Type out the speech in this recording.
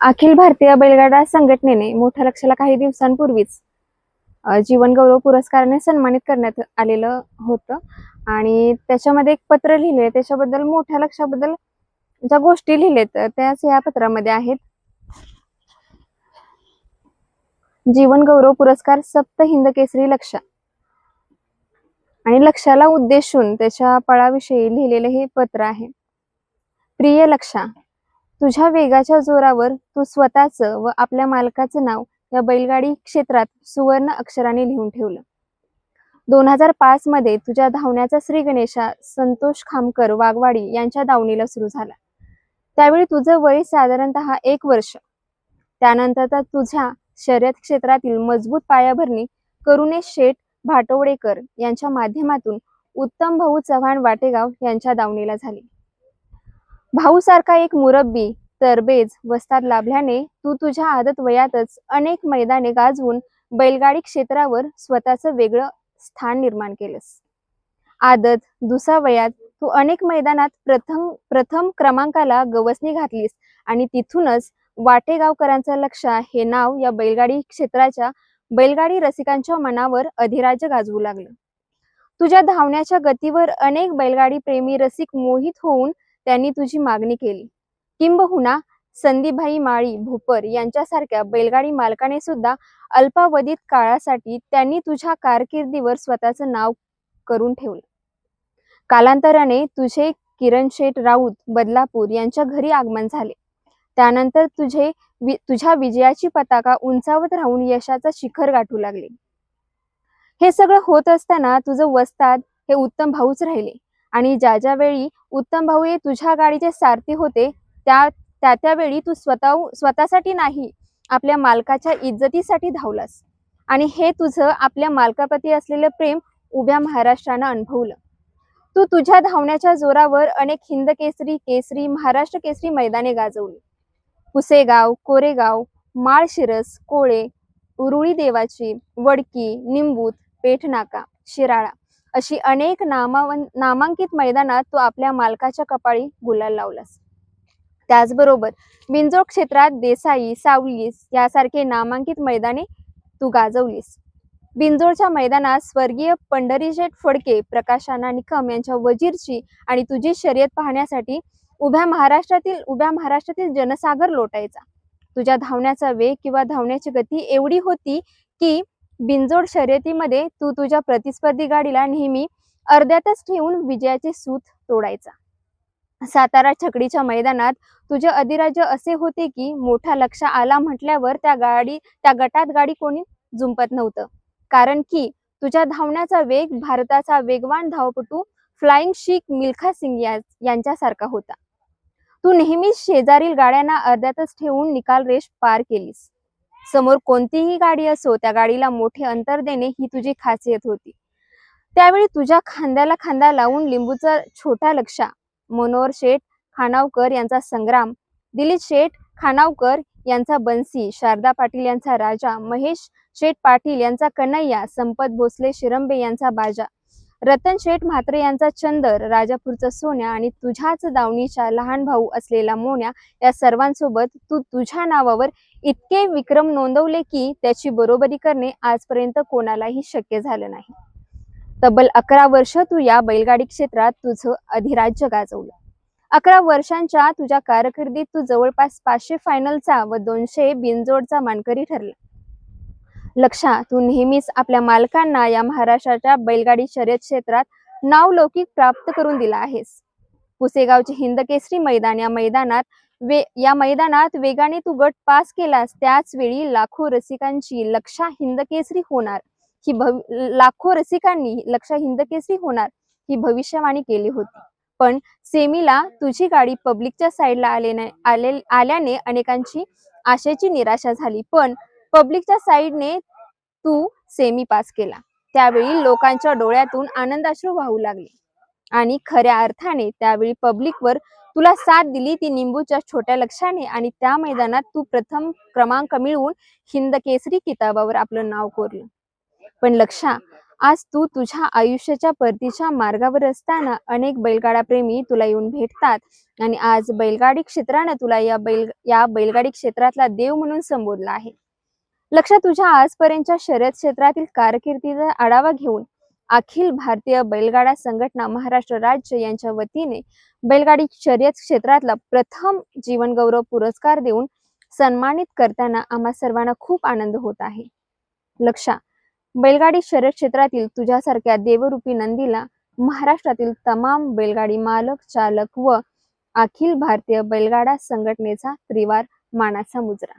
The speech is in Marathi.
अखिल भारतीय बैलगाडा संघटनेने मोठ्या लक्षाला काही दिवसांपूर्वीच जीवन गौरव पुरस्काराने सन्मानित करण्यात आलेलं होतं आणि त्याच्यामध्ये एक पत्र लिहिले त्याच्याबद्दल मोठ्या लक्षाबद्दल ज्या गोष्टी लिहिलेत त्याच या पत्रामध्ये आहेत. जीवन गौरव पुरस्कार सप्त हिंद केसरी लक्ष आणि लक्षाला उद्देशून त्याच्या पळाविषयी लिहिलेले हे पत्र आहे. प्रिय लक्षा, तुझ्या वेगाच्या जोरावर तू स्वतःचं व आपल्या मालकाचं नाव या बैलगाडी क्षेत्रात सुवर्ण अक्षराने लिहून ठेवलं. 2005 मध्ये तुझ्या धावण्याचा श्री गणेशा संतोष खामकर वाघवाडी यांच्या दावणीला सुरू झाला. त्यावेळी तुझं वय साधारणतः 1 वर्ष. त्यानंतर तुझ्या शर्यत क्षेत्रातील मजबूत पायाभरणी करुणेश शेठ भाटवडेकर यांच्या माध्यमातून उत्तम भाऊ चव्हाण वाटेगाव यांच्या दावणीला झाली. भाऊ सारखा एक मुरब्बी तरबेज वस्ताद लाभल्याने तू तुझ्या आदत वयातच अनेक मैदाने गाजवून बैलगाडी क्षेत्रावर स्वतःचं वेगळं स्थान निर्माण केलंस. आदत दुसऱ्या वयात तू अनेक मैदानात प्रथम क्रमांकाला गवसणी घातलीस आणि तिथूनच वाटेगावकरांचं लक्ष हे नाव या बैलगाडी क्षेत्राच्या बैलगाडी रसिकांच्या मनावर अधिराज्य गाजवू लागलं. तुझ्या धावण्याच्या गतीवर अनेक बैलगाडी प्रेमी रसिक मोहित होऊन त्यांनी तुझी मागणी केली. किंबहुना संदीपभाई माळी भोपर यांच्यासारख्या बैलगाडी मालकाने सुद्धा अल्पावधीत काळासाठी त्यांनी तुझ्या कारकिर्दीवर स्वतःचं नाव करून ठेवलं. कालांतराने तुझे किरण शेठ राऊत बदलापूर यांच्या घरी आगमन झाले. त्यानंतर तुझ्या विजयाची पताका उंचावत राहून यशाचा शिखर गाठू लागले. हे सगळं होत असताना तुझं वस्ताद हे उत्तम भाऊच राहिले आणि ज्या वेळी उत्तम भाऊ हे तुझ्या गाडीचे सारथी होते त्यावेळी तू स्वतःसाठी नाही आपल्या मालकाच्या इज्जतीसाठी धावलास आणि हे तुझं आपल्या मालकाप्रती असलेलं प्रेम उभ्या महाराष्ट्रानं अनुभवलं. तू तुझ्या धावण्याच्या जोरावर अनेक हिंद केसरी महाराष्ट्र केसरी मैदाने गाजवली. पुसेगाव, कोरेगाव, माळशिरस, कोळे, उरुळी देवाची, वडकी, निंबूत, पेठनाका, शिराळा अशी अनेक नामांकित मैदानात तू आपल्या मालकाच्या कपाळी गुलाल लावलास. त्याचबरोबर बिंजोड क्षेत्रात देसाई, सावलीस यासारखे नामांकित मैदाने तू गाजवलीस. बिंजोडच्या मैदानात स्वर्गीय पंढरीशेठ फडके, प्रकाशाना निकम यांच्या वजीरची आणि तुझी शर्यत पाहण्यासाठी उभ्या महाराष्ट्रातील जनसागर लोटायचा. तुझ्या धावण्याचा वेग किंवा धावण्याची गती एवढी होती की बिंजोड शर्यतीमध्ये तू तुझ्या प्रतिस्पर्धी गाडीला नेहमी अर्ध्यातच ठेवून विजयाचे सूत तोडायचा. सातारा छकडीच्या मैदानात तुझे अधिराज्य असे होते की मोठा लक्ष आला म्हटल्यावर त्या गटात गाडी कोणी जुंपत नव्हतं, कारण की तुझ्या धावण्याचा वेग भारताचा वेगवान धावपटू फ्लाइंग शीख मिल्खा सिंग यांच्यासारखा होता. तू नेहमीच शेजारील गाड्यांना अर्ध्यातच ठेवून निकाल रेष पार केलीस. समोर कोणतीही गाडी असो त्या गाडीला मोठे अंतर देणे ही तुझी खासियत होती. त्यावेळी तुझ्या खांद्याला खांदा लावून लिंबूचा छोटा लक्षा, मनोहर शेठ खानावकर यांचा संग्राम, दिलीप शेठ खानावकर यांचा बन्सी, शारदा पाटील यांचा राजा, महेश शेठ पाटील यांचा कन्हैया, संपत भोसले शिरंबे यांचा बाजा, रतन शेठ म्हात्रे यांचा चंदर, राजापूरचा सोन्या आणि तुझ्याच दावणीचा लहान भाऊ असलेला मोन्या या सर्वांसोबत तू तुझ्या नावावर इतके विक्रम नोंदवले की त्याची बरोबरी करणे आजपर्यंत कोणालाही शक्य झालं नाही. तब्बल 11 वर्ष तू या बैलगाडी क्षेत्रात तुझं अधिराज्य गाजवलं. 11 वर्षांच्या तुझ्या कारकिर्दीत तू जवळपास 500 फायनलचा व 200 बिनजोडचा मानकरी ठरला. लक्षा, तू नेहमीच आपल्या मालकांना या महाराष्ट्राच्या बैलगाडी शर्यत क्षेत्रात नावलौकिक प्राप्त करून दिला आहेस. पुसेगावचे हिंद केसरी मैदान या मैदानात वेगाने तू गट पास केलास. त्याच वेळी लाखो रसिकांनी लक्षा हिंद केसरी होणार ही भविष्यवाणी केली होती. पण सेमीला तुझी गाडी पब्लिकच्या साईडला आल्याने अनेकांची आशेची निराशा झाली. पण पब्लिकच्या साईडने तू सेमी पास केला. त्यावेळी लोकांच्या डोळ्यातून आनंदाश्रू वाहू लागले आणि खऱ्या अर्थाने त्यावेळी पब्लिकवर तुला साथ दिली ती निंबूच्या छोट्या लक्षाने आणि त्या मैदानात तू प्रथम क्रमांक मिळवून हिंद केसरी किताबावर आपलं नाव कोरलं. पण लक्षा, आज तू तुझ्या आयुष्याच्या परतीच्या मार्गावर असताना अनेक बैलगाडा प्रेमी तुला येऊन भेटतात आणि आज बैलगाडी क्षेत्राने तुला या बैलगाडी क्षेत्रातला देव म्हणून संबोधला आहे. लक्षात तुझ्या आजपर्यंतच्या शर्यत क्षेत्रातील कारकिर्दीचा आढावा घेऊन अखिल भारतीय बैलगाडा संघटना महाराष्ट्र राज्य यांच्या वतीने बैलगाडी शर्यत क्षेत्रातला प्रथम जीवन गौरव पुरस्कार देऊन सन्मानित करताना आम्हा सर्वांना खूप आनंद होत आहे. लक्षा, बैलगाडी शर्यत क्षेत्रातील तुझ्यासारख्या देवरूपी नंदीला महाराष्ट्रातील तमाम बैलगाडी मालक, चालक व अखिल भारतीय बैलगाडा संघटनेचा त्रिवार मानाचा मुजरा.